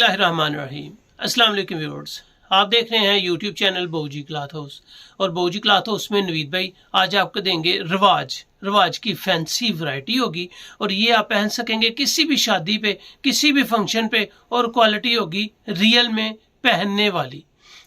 बिस्मिल्लाहिर्रहमानिर्रहीम। अस्सलाम वालेकुम व्यूअर्स, आप देख रहे हैं यूट्यूब चैनल बोजी क्लॉथ हाउस और बोजी क्लॉथ हाउस में नवीद भाई आज आपको देंगे रवाज की फैंसी वैरायटी होगी और ये आप पहन सकेंगे किसी भी शादी पे, किसी भी फंक्शन पे और क्वालिटी होगी रियल में पहनने वाली।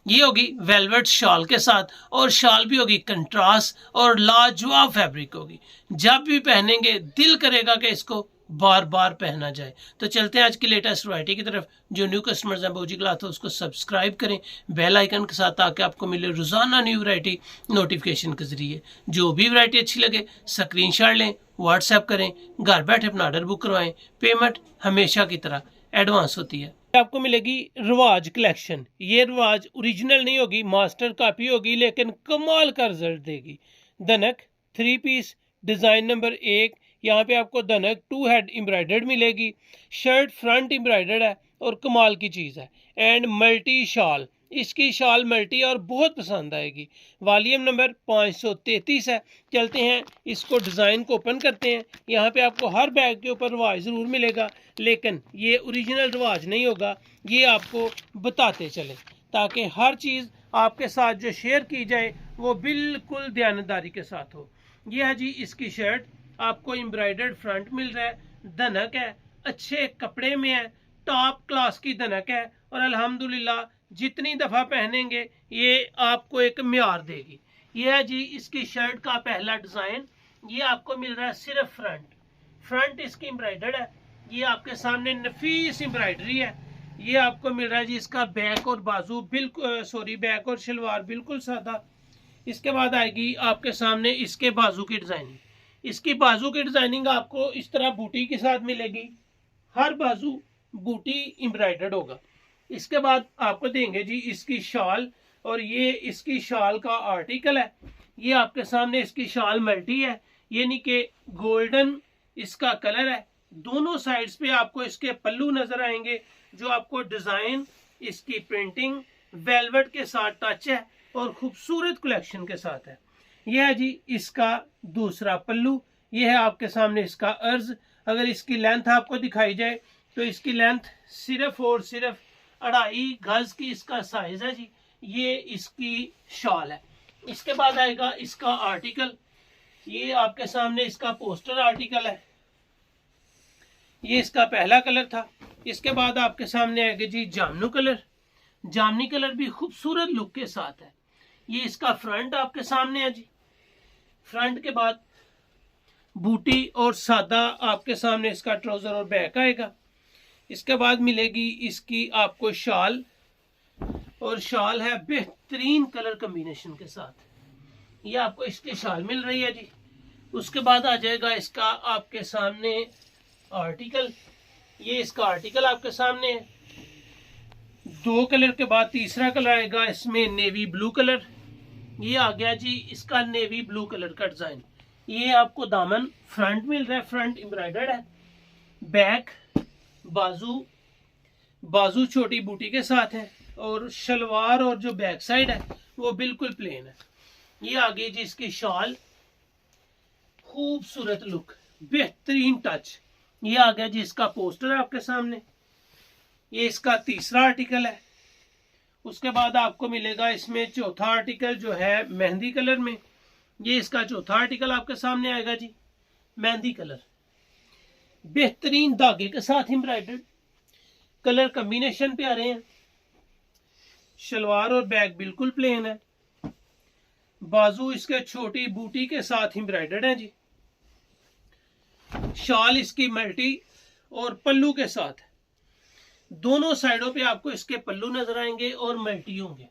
ये होगी वेलवेट शॉल के साथ और शॉल भी होगी कंट्रास्ट और लाजवाब फैब्रिक होगी। जब भी पहनेंगे दिल करेगा कि इसको बार बार पहना जाए। तो चलते हैं आज की लेटेस्ट वैरायटी की तरफ। जो न्यू कस्टमर्स हैं बोजी क्लॉथ उसको सब्सक्राइब करें बेल आइकन के साथ, ताकि आपको मिले रोजाना न्यू वैरायटी नोटिफिकेशन के जरिए। जो भी वैरायटी अच्छी लगे स्क्रीनशॉट लें, व्हाट्सएप करें, घर बैठे अपना ऑर्डर बुक करवाएं। पेमेंट हमेशा की तरह एडवांस होती है। आपको मिलेगी रवाज कलेक्शन। ये रवाज ओरिजिनल नहीं होगी, मास्टर कॉपी होगी, लेकिन कमाल का रिजल्ट देगी। दनक 3 पीस डिजाइन नंबर 1। यहाँ पे आपको दनक 2 हेड एम्ब्रॉयडर्ड मिलेगी। शर्ट फ्रंट एम्ब्रॉयडर्ड है और कमाल की चीज़ है। एंड मल्टी शॉल, इसकी शॉल मल्टी और बहुत पसंद आएगी। वॉल्यूम नंबर 533 है। चलते हैं इसको डिज़ाइन को ओपन करते हैं। यहाँ पे आपको हर बैग के ऊपर रवाज ज़रूर मिलेगा, लेकिन ये ओरिजिनल रवाज नहीं होगा। ये आपको बताते चले ताकि हर चीज़ आपके साथ जो शेयर की जाए वो बिल्कुल ध्यानदारी के साथ हो। ये है जी इसकी शर्ट, आपको एम्ब्रॉयडर्ड फ्रंट मिल रहा है, धनक है, अच्छे कपड़े में है, टॉप क्लास की धनक है और अल्हम्दुलिल्लाह जितनी दफ़ा पहनेंगे ये आपको एक म्यार देगी। ये है जी इसकी शर्ट का पहला डिज़ाइन। ये आपको मिल रहा है सिर्फ फ्रंट इसकी एम्ब्रॉयडर्ड है। ये आपके सामने नफीस एम्ब्रॉयडरी है। ये आपको मिल रहा है जी इसका बैक और बाजू बिल्कुल बैक और शलवार बिल्कुल सादा। इसके बाद आएगी आपके सामने इसके बाजू की डिज़ाइनिंग। इसकी बाजू की डिज़ाइनिंग आपको इस तरह बूटी के साथ मिलेगी, हर बाजू बूटी एम्ब्रॉयडर्ड होगा। इसके बाद आपको देंगे जी इसकी शॉल और ये इसकी शॉल का आर्टिकल है। ये आपके सामने इसकी शॉल मल्टी है, यानी कि गोल्डन इसका कलर है। दोनों साइड्स पे आपको इसके पल्लू नजर आएंगे, जो आपको डिज़ाइन इसकी प्रिंटिंग वेलवेट के साथ टच है और खूबसूरत कलेक्शन के साथ है। यह है जी इसका दूसरा पल्लू। यह है आपके सामने इसका अर्ज। अगर इसकी लेंथ आपको दिखाई जाए तो इसकी लेंथ सिर्फ और सिर्फ 2.5 गज की इसका साइज है जी। ये इसकी शॉल है। इसके बाद आएगा इसका आर्टिकल। ये आपके सामने इसका पोस्टर आर्टिकल है। ये इसका पहला कलर था। इसके बाद आपके सामने आएगा जी जामनी कलर भी खूबसूरत लुक के साथ है। ये इसका फ्रंट आपके सामने है जी। फ्रंट के बाद बूटी और सादा आपके सामने इसका ट्राउजर और बैक आएगा। इसके बाद मिलेगी इसकी आपको शॉल, और शॉल है बेहतरीन कलर कॉम्बिनेशन के साथ। ये आपको इसकी शॉल मिल रही है जी। उसके बाद आ जाएगा इसका आपके सामने आर्टिकल। ये इसका आर्टिकल आपके सामने है। 2 कलर के बाद तीसरा कलर आएगा इसमें नेवी ब्लू कलर। ये आ गया जी इसका नेवी ब्लू कलर का डिजाइन। ये आपको दामन फ्रंट मिल रहा है, फ्रंट एम्ब्रॉयडर्ड है। बैक बाजू छोटी बूटी के साथ है और शलवार और जो बैक साइड है वो बिल्कुल प्लेन है। ये आ गई जी इसकी शॉल, खूबसूरत लुक, बेहतरीन टच। ये आ गया जी इसका पोस्टर आपके सामने। ये इसका तीसरा आर्टिकल है। उसके बाद आपको मिलेगा इसमें चौथा आर्टिकल जो है मेहंदी कलर में। ये इसका चौथा आर्टिकल आपके सामने आएगा जी, मेहंदी कलर, बेहतरीन धागे के साथ एम्ब्रॉयडर्ड, कलर कॉम्बिनेशन पे आ रहे हैं। शलवार और बैक बिल्कुल प्लेन है। बाजू इसके छोटी बूटी के साथ एम्ब्रॉयडर्ड है जी। शॉल इसकी मल्टी और पल्लू के साथ है। दोनों साइडों पे आपको इसके पल्लू नजर आएंगे और मल्टी होंगे।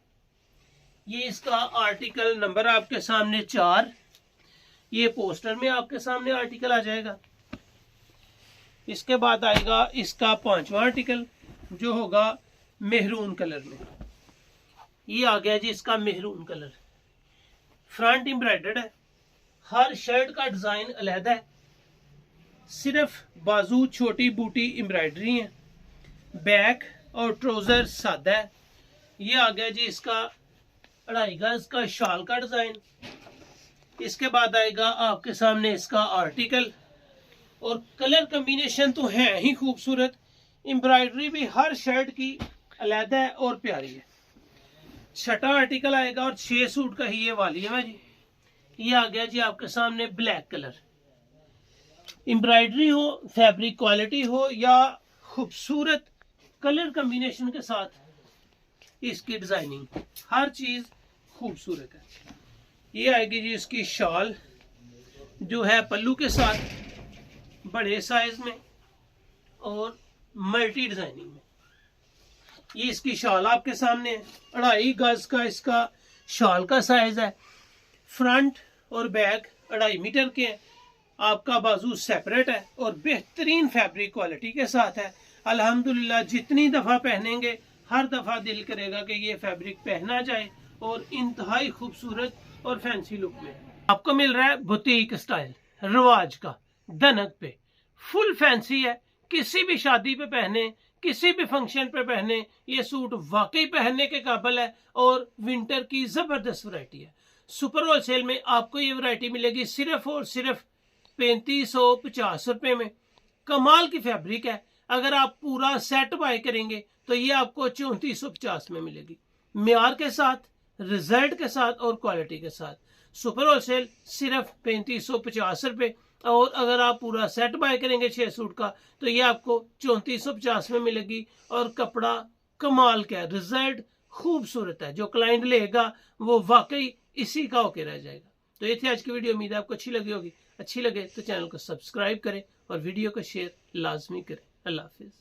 ये इसका आर्टिकल नंबर आपके सामने 4। ये पोस्टर में आपके सामने आर्टिकल आ जाएगा। इसके बाद आएगा इसका 5वां आर्टिकल जो होगा मेहरून कलर में। ये आ गया जी इसका मेहरून कलर। फ्रंट एम्ब्रॉयडर्ड है, हर शर्ट का डिजाइन अलग है, सिर्फ बाजू छोटी बूटी एम्ब्रॉयडरी है। बैक और ट्राउजर सादा है। ये आ गया जी इसका 2.5 गज का शॉल का डिजाइन। इसके बाद आएगा आपके सामने इसका आर्टिकल और कलर कॉम्बिनेशन तो है ही खूबसूरत। एम्ब्रॉयडरी भी हर शर्ट की अलहदा है और प्यारी है। छठा आर्टिकल आएगा और 6 सूट का ही ये वाली है भाई जी। ये आ गया जी आपके सामने ब्लैक कलर। एम्ब्रॉयडरी हो, फैब्रिक क्वालिटी हो या खूबसूरत कलर कम्बिनेशन के साथ इसकी डिजाइनिंग, हर चीज खूबसूरत है। ये आएगी जी इसकी शॉल जो है पल्लू के साथ बड़े साइज में और मल्टी डिजाइनिंग में। ये इसकी शॉल आपके सामने है, 2.5 गज का इसका शॉल का साइज है। फ्रंट और बैक 2.5 मीटर के हैं। आपका बाजू सेपरेट है और बेहतरीन फैब्रिक क्वालिटी के साथ है। अल्हम्दुलिल्लाह जितनी दफा पहनेंगे हर दफा दिल करेगा कि ये फैब्रिक पहना जाए और इंतहाई खूबसूरत और फैंसी लुक में आपको मिल रहा है। बुटीक स्टाइल रिवाज का दनक पे फुल फैंसी है। किसी भी शादी पे पहने, किसी भी फंक्शन पे पहने, ये सूट वाकई पहनने के काबिल है और विंटर की जबरदस्त वैरायटी है। सुपर होलसेल में आपको ये वैरायटी मिलेगी सिर्फ और सिर्फ 3550 रुपए में। कमाल की फैब्रिक है। अगर आप पूरा सेट बाय करेंगे तो ये आपको 3450 में मिलेगी, म्यार के साथ, रिजल्ट के साथ और क्वालिटी के साथ। सुपर होलसेल सिर्फ 3550 रुपए और अगर आप पूरा सेट बाय करेंगे 6 सूट का तो ये आपको 3450 में मिलेगी। और कपड़ा कमाल का है, रिजल्ट खूबसूरत है। जो क्लाइंट लेगा वो वाकई इसी का होके रह जाएगा। तो ये थी आज की वीडियो। उम्मीद है आपको अच्छी लगी होगी। अच्छी लगे तो चैनल को सब्सक्राइब करें और वीडियो को शेयर लाजमी करें। अल्लाह हाफिज।